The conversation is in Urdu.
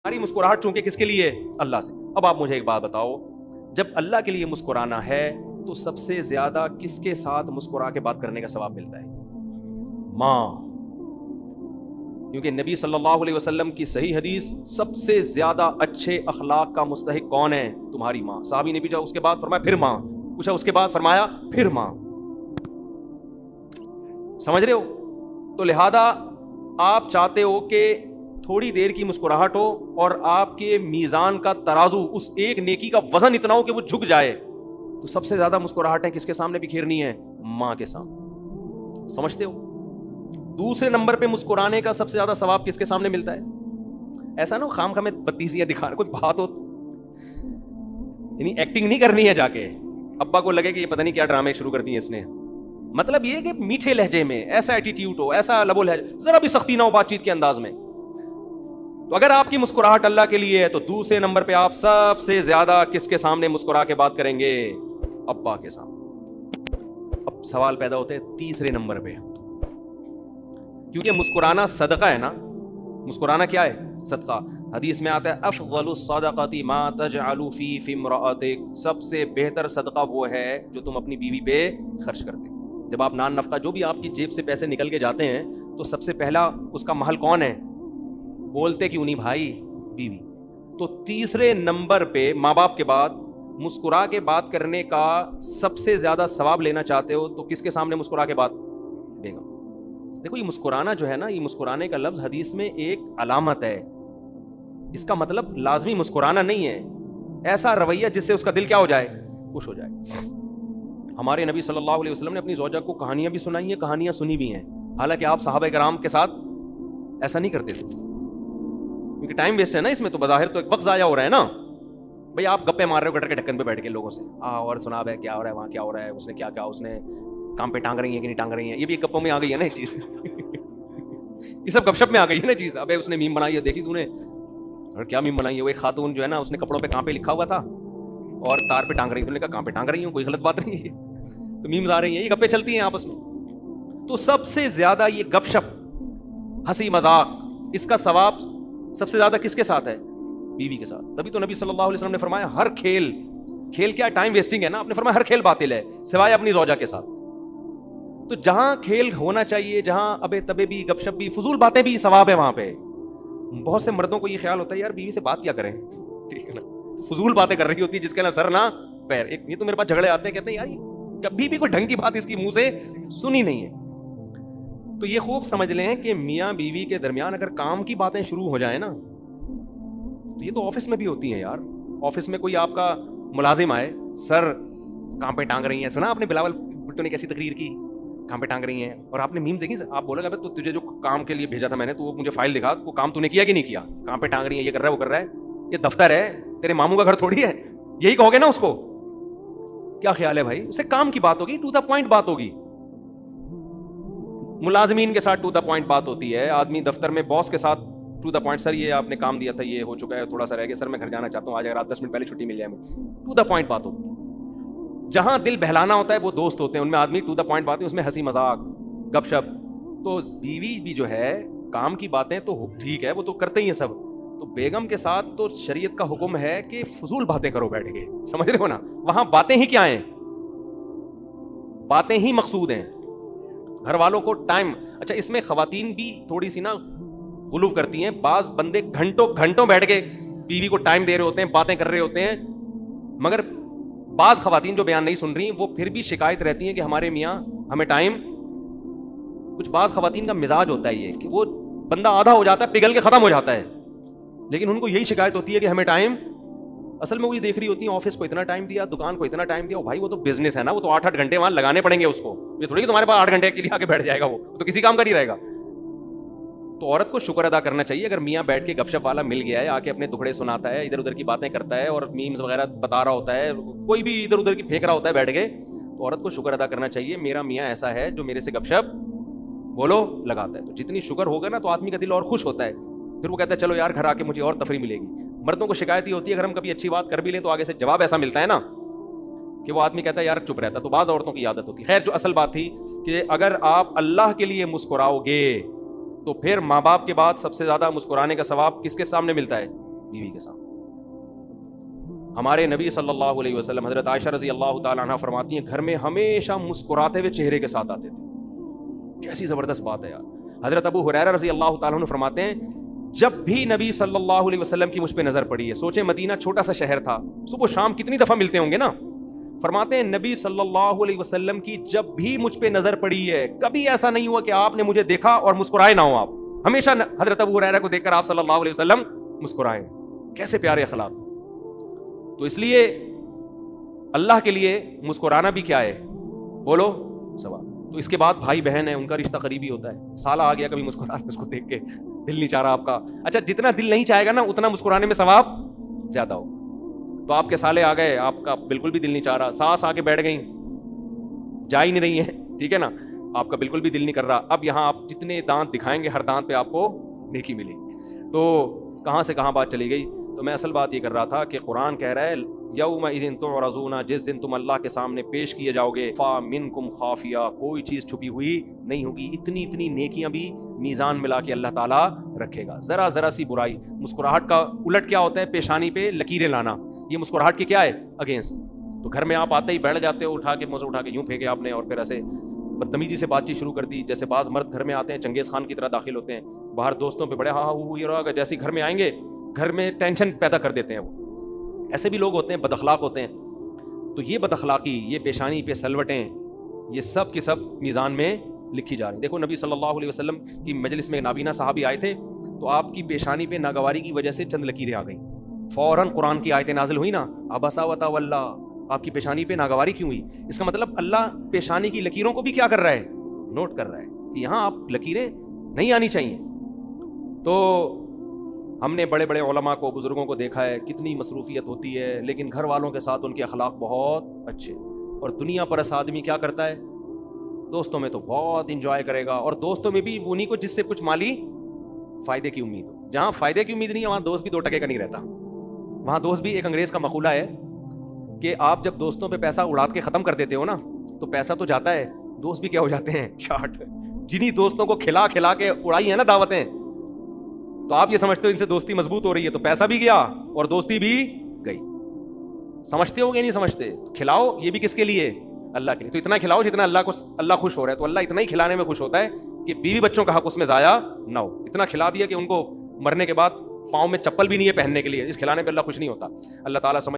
ہماری مسکراہٹ چونکہ کس کے لیے؟ اللہ سے. اب آپ مجھے ایک بات بتاؤ, جب اللہ کے لیے مسکرانا ہے تو سب سے زیادہ کس کے ساتھ مسکرا کے بات کرنے کا ثواب ملتا ہے؟ ماں. کیونکہ نبی صلی اللہ علیہ وسلم کی صحیح حدیث, سب سے زیادہ اچھے اخلاق کا مستحق کون ہے؟ تمہاری ماں. صحابی نے پوچھا, اس کے بعد فرمایا پھر ماں. پوچھا اس کے بعد فرمایا پھر ماں. سمجھ رہے ہو؟ تو لہذا آپ چاہتے ہو کہ تھوڑی دیر کی مسکراہٹ ہو اور آپ کے میزان کا ترازو, اس ایک نیکی کا وزن اتنا ہو کہ وہ جھک جائے, تو سب سے زیادہ مسکراہٹیں کس کے سامنے بکھیرنی ہے؟ ماں کے سامنے. سمجھتے ہو؟ دوسرے نمبر پہ مسکرانے کا سب سے زیادہ ثواب کس کے سامنے ملتا ہے؟ ایسا نا خام خامے بتیسیاں دکھانا, کوئی بات ہو, یعنی ایکٹنگ نہیں کرنی ہے جا کے ابا کو لگے کہ یہ پتہ نہیں کیا ڈرامے شروع کر دیے اس نے. مطلب یہ کہ میٹھے لہجے میں ایسا ایٹیٹیوڈ ہو, ایسا لب و لہجہ, ذرا بھی سختی نہ ہو بات چیت کے انداز میں. تو اگر آپ کی مسکراہٹ اللہ کے لیے ہے تو دوسرے نمبر پہ آپ سب سے زیادہ کس کے سامنے مسکرا کے بات کریں گے؟ ابا کے سامنے. اب سوال پیدا ہوتے ہیں تیسرے نمبر پہ, کیونکہ مسکرانا صدقہ ہے نا. مسکرانا کیا ہے؟ صدقہ. حدیث میں آتا ہے افضل الصدقۃ ما تجعل فی امرأتک, سب سے بہتر صدقہ وہ ہے جو تم اپنی بیوی پہ خرچ کرتے. جب آپ نان نفقہ, جو بھی آپ کی جیب سے پیسے نکل کے جاتے ہیں, تو سب سے پہلا اس کا محل کون ہے؟ بولتے کیوں نہیں بھائی؟ بیوی. تو تیسرے نمبر پہ ماں باپ کے بعد مسکرا کے بات کرنے کا سب سے زیادہ ثواب لینا چاہتے ہو تو کس کے سامنے مسکرا کے بات؟ بیگم. دیکھو یہ مسکرانا جو ہے نا, یہ مسکرانے کا لفظ حدیث میں ایک علامت ہے. اس کا مطلب لازمی مسکرانا نہیں ہے, ایسا رویہ جس سے اس کا دل کیا ہو جائے؟ خوش ہو جائے. ہمارے نبی صلی اللہ علیہ وسلم نے اپنی زوجہ کو کہانیاں بھی سنائی ہیں, کہانیاں سنی بھی ہیں, حالانکہ آپ صحابہ کرام کے ساتھ ایسا نہیں کرتے تھے, کیونکہ ٹائم ویسٹ ہے نا اس میں. تو بظاہر تو ایک وقت ضائع ہو رہا ہے نا بھائی. آپ گپے مار رہے ہو گٹر کے ڈھکن پہ بیٹھ کے لوگوں سے, اور سنا بھائی کیا ہو رہا ہے وہاں, کیا ہو رہا ہے, اس نے کیا کیا, اس نے کام پہ ٹانگ رہی ہیں کہ نہیں ٹانگ رہی ہیں. یہ بھی ایک گپوں میں آ گئی ہے نا ایک چیز. یہ سب گپ شپ میں آ گئی ہے نا چیز. ابے اس نے میم بنائی ہے, دیکھی تو نے, اور کیا میم بنائی ہے؟ وہ ایک خاتون جو ہے نا, اس نے کپڑوں پہ کہاں پہ لکھا ہوا تھا اور تار پہ ٹانگ رہی تھی. انہوں نے کہا کہاں پہ ٹانگ رہی ہوں, کوئی غلط بات نہیں ہے, تو میمز آ رہی ہیں, یہ گپیں چلتی ہیں آپس میں. تو سب سے زیادہ یہ گپ شپ, ہنسی مذاق, اس کا ثواب سب سے زیادہ کس کے ساتھ ہے؟ بیوی کے ساتھ. تبھی تو نبی صلی اللہ علیہ وسلم نے فرمایا ہر کھیل کیا ٹائم ویسٹنگ ہے نا. آپ نے فرمایا ہر کھیل باطل ہے سوائے اپنی زوجہ کے ساتھ. تو جہاں کھیل ہونا چاہیے, جہاں ابے تبے بھی, گپ شپ بھی, فضول باتیں بھی ثواب ہے وہاں پہ. بہت سے مردوں کو یہ خیال ہوتا ہے یار بیوی سے بات کیا کریں, ٹھیک ہے نا, فضول باتیں کر رہی ہوتی ہے جس کے نہ سر نہ پیر. یہ تو میرے پاس جھگڑے آتے ہیں, کہتے ہیں یار کبھی بھی کوئی ڈھنگ کی بات اس کی منہ سے سنی نہیں ہے. تو یہ خوب سمجھ لیں کہ میاں بیوی کے درمیان اگر کام کی باتیں شروع ہو جائیں نا, تو یہ تو آفس میں بھی ہوتی ہیں یار. آفس میں کوئی آپ کا ملازم آئے, سر کام پہ ٹانگ رہی ہیں, سنا آپ نے بلاول بھٹو نے کیسی تقریر کی, کام پہ ٹانگ رہی ہیں, اور آپ نے میم دیکھی, آپ بولے گا تو تجھے جو کام کے لیے بھیجا تھا میں نے, تو وہ مجھے فائل دکھا, وہ کام تو نے کیا کہ نہیں کیا, کام پہ ٹانگ رہی ہے, یہ کر رہا ہے, وہ کر رہا ہے, یہ دفتر ہے, تیرے ماموں کا گھر تھوڑی ہے. یہی کہو گے نا اس کو. کیا خیال ہے بھائی؟ اس سے کام کی بات ہوگی, ٹو دا پوائنٹ بات ہوگی. ملازمین کے ساتھ ٹو دا پوائنٹ بات ہوتی ہے. آدمی دفتر میں باس کے ساتھ ٹو دا پوائنٹ, سر یہ آپ نے کام دیا تھا, یہ ہو چکا ہے, تھوڑا سا رہ گیا, سر میں گھر جانا چاہتا ہوں, آج اگر آپ 10 منٹ پہلے چھٹی مل جائے مجھے. ٹو دا پوائنٹ بات ہوتی ہے. جہاں دل بہلانا ہوتا ہے وہ دوست ہوتے ہیں, ان میں آدمی ٹو دا پوائنٹ باتیں, اس میں ہنسی مذاق گپ شپ. تو بیوی بھی جو ہے کام کی باتیں تو ٹھیک ہے, وہ تو کرتے ہی ہیں سب. تو بیگم کے ساتھ تو شریعت کا حکم ہے کہ فضول باتیں کرو بیٹھ کے, سمجھ رہے ہو نا. وہاں باتیں ہی کیا ہیں؟ باتیں ہی مقصود ہیں. گھر والوں کو ٹائم, اچھا اس میں خواتین بھی تھوڑی سی نا غلو کرتی ہیں. بعض بندے گھنٹوں گھنٹوں بیٹھ کے بیوی کو ٹائم دے رہے ہوتے ہیں, باتیں کر رہے ہوتے ہیں, مگر بعض خواتین جو بیان نہیں سن رہی وہ پھر بھی شکایت رہتی ہیں کہ ہمارے میاں ہمیں ٹائم. کچھ بعض خواتین کا مزاج ہوتا ہے یہ کہ وہ بندہ آدھا ہو جاتا ہے, پگھل کے ختم ہو جاتا ہے, لیکن ان کو یہی شکایت ہوتی ہے کہ ہمیں ٹائم. اصل میں وہ یہ دیکھ رہی ہوتی ہیں آفس کو اتنا ٹائم دیا, دکان کو اتنا ٹائم دیا. بھائی وہ تو بزنس ہے نا, وہ تو 8-8 گھنٹے وہاں لگانے پڑیں گے اس کو. یہ تھوڑی کہ تمہارے پاس 8 گھنٹے کے لیے آ کے بیٹھ جائے گا, وہ تو کسی کام کا نہیں رہے گا. تو عورت کو شکر ادا کرنا چاہیے اگر میاں بیٹھ کے گپ شپ والا مل گیا ہے, آ کے اپنے دکھڑے سناتا ہے, ادھر ادھر کی باتیں کرتا ہے, اور میمز وغیرہ بتا رہا ہوتا ہے, کوئی بھی ادھر ادھر کی پھینک رہا ہوتا ہے بیٹھ کے, تو عورت کو شکر ادا کرنا چاہیے میرا میاں ایسا ہے جو میرے سے گپ شپ بولو لگاتا ہے. تو جتنی شکر ہوگا نا تو آدمی کا دل اور خوش ہوتا ہے, پھر وہ کہتا ہے چلو یار گھر آ کے مجھے اور تفریح ملے گی. مردوں کو شکایت ہی ہوتی ہے اگر ہم کبھی اچھی بات کر بھی لیں تو آگے سے جواب ایسا ملتا ہے نا کہ وہ آدمی کہتا ہے یار چپ رہتا. تو بعض عورتوں کی عادت ہوتی ہے. خیر جو اصل بات تھی کہ اگر آپ اللہ کے لیے مسکراؤ گے تو پھر ماں باپ کے بعد سب سے زیادہ مسکرانے کا ثواب کس کے سامنے ملتا ہے؟ بیوی کے ساتھ. ہمارے نبی صلی اللہ علیہ وسلم حضرت عائشہ رضی اللہ تعالیٰ عنہ فرماتی ہیں گھر میں ہمیشہ مسکراتے ہوئے چہرے کے ساتھ آتے تھے. کیسی زبردست بات ہے یار. حضرت ابو ہریرہ رضی اللہ تعالیٰ عنہ فرماتے ہیں جب بھی نبی صلی اللہ علیہ وسلم کی مجھ پہ نظر پڑی ہے, سوچیں مدینہ چھوٹا سا شہر تھا, صبح شام کتنی دفعہ ملتے ہوں گے نا, فرماتے ہیں نبی صلی اللہ علیہ وسلم کی جب بھی مجھ پہ نظر پڑی ہے کبھی ایسا نہیں ہوا کہ آپ نے مجھے دیکھا اور مسکرائے نہ ہو. آپ ہمیشہ حضرت ابو ہریرہ کو دیکھ کر آپ صلی اللہ علیہ وسلم مسکرائے. کیسے پیارے اخلاق. تو اس لیے اللہ کے لیے مسکرانا بھی کیا ہے, بولو ثواب. تو اس کے بعد بھائی بہن ہے, ان کا رشتہ قریبی ہوتا ہے. سالہ آ گیا کبھی مسکرا اس کو دیکھ کے دل نہیں چاہ رہا آپ کا, اچھا جتنا دل نہیں چاہے گا نا اتنا مسکرانے میں ثواب زیادہ ہو. تو آپ کے سالے آ گئے, آپ کا بالکل بھی دل نہیں چاہ رہا, ساس آ کے بیٹھ گئی, جا ہی نہیں رہی ہیں, ٹھیک ہے نا, آپ کا بالکل بھی دل نہیں کر رہا. اب یہاں آپ جتنے دانت دکھائیں گے ہر دانت پہ آپ کو نیکی ملے گی. تو کہاں سے کہاں بات چلی گئی. تو میں اصل بات یہ کر رہا تھا کہ قرآن کہہ رہا ہے یومئذ تعرضون, جس دن تم اللہ کے سامنے پیش کیے جاؤ گے, فمنکم خافیہ, کوئی چیز چھپی ہوئی نہیں ہوگی. اتنی نیکیاں بھی میزان ملا کے اللہ تعالیٰ رکھے گا. ذرا سی برائی, مسکراہٹ کا الٹ کیا ہوتا ہے, پیشانی پہ لکیریں لانا, یہ مسکراہٹ کی کیا ہے, اگینسٹ. تو گھر میں آپ آتے ہی بیٹھ جاتے ہو, اٹھا کے منہ اٹھا کے یوں پھینکے آپ نے, اور پھر ایسے بدتمیزی سے بات چیت شروع کر دی. جیسے بعض مرد گھر میں آتے ہیں چنگیز خان کی طرح داخل ہوتے ہیں, باہر دوستوں پہ بڑے ہاں یہ رہا, جیسے گھر میں آئیں گے گھر میں ٹینشن پیدا کر دیتے ہیں. وہ ایسے بھی لوگ ہوتے ہیں, بد اخلاق ہوتے ہیں. تو یہ بد اخلاقی, یہ پیشانی پہ سلوٹیں, یہ سب کی سب میزان میں لکھی جا رہی. دیکھو نبی صلی اللہ علیہ وسلم کی مجلس میں نابینا صحابی آئے تھے, تو آپ کی پیشانی پہ ناگواری کی وجہ سے چند لکیریں آ گئیں. فوراً قرآن کی آیتیں نازل ہوئی نا, عبس وتولی, آپ کی پیشانی پہ ناگواری کیوں ہوئی. اس کا مطلب اللہ پیشانی کی لکیروں کو بھی کیا کر رہا ہے, نوٹ کر رہا ہے کہ یہاں آپ لکیریں نہیں آنی چاہیے. تو ہم نے بڑے بڑے علماء کو, بزرگوں کو دیکھا ہے کتنی مصروفیت ہوتی ہے, لیکن گھر والوں کے ساتھ ان کے اخلاق بہت اچھے. اور دنیا پرست آدمی کیا کرتا ہے, دوستوں میں تو بہت انجوائے کرے گا, اور دوستوں میں بھی انہیں کو جس سے کچھ مالی فائدے کی امید ہو. جہاں فائدے کی امید نہیں ہے وہاں دوست بھی 2 ٹکے کا نہیں رہتا. وہاں دوست بھی, ایک انگریز کا مقولہ ہے کہ آپ جب دوستوں پہ پیسہ اڑا کے ختم کر دیتے ہو نا, تو پیسہ تو جاتا ہے, دوست بھی کیا ہو جاتے ہیں, شارٹ. جنہی دوستوں کو کھلا کے اڑائی ہیں نا دعوتیں, تو آپ یہ سمجھتے ہو ان سے دوستی مضبوط ہو رہی ہے, تو پیسہ بھی گیا اور دوستی بھی گئی. سمجھتے ہو گے نہیں سمجھتے. کھلاؤ, یہ بھی کس کے لیے, اللہ کے لیے. تو اتنا کھلاؤ جتنا اللہ خوش ہو رہا ہے. تو اللہ اتنا ہی کھلانے میں خوش ہوتا ہے کہ بیوی بچوں کا حق اس میں ضائع نہ ہو. اتنا کھلا دیا کہ ان کو مرنے کے بعد پاؤں میں چپل بھی نہیں ہے پہننے کے لیے, اس کھلانے پہ اللہ خوش نہیں ہوتا. اللہ تعالیٰ سمجھ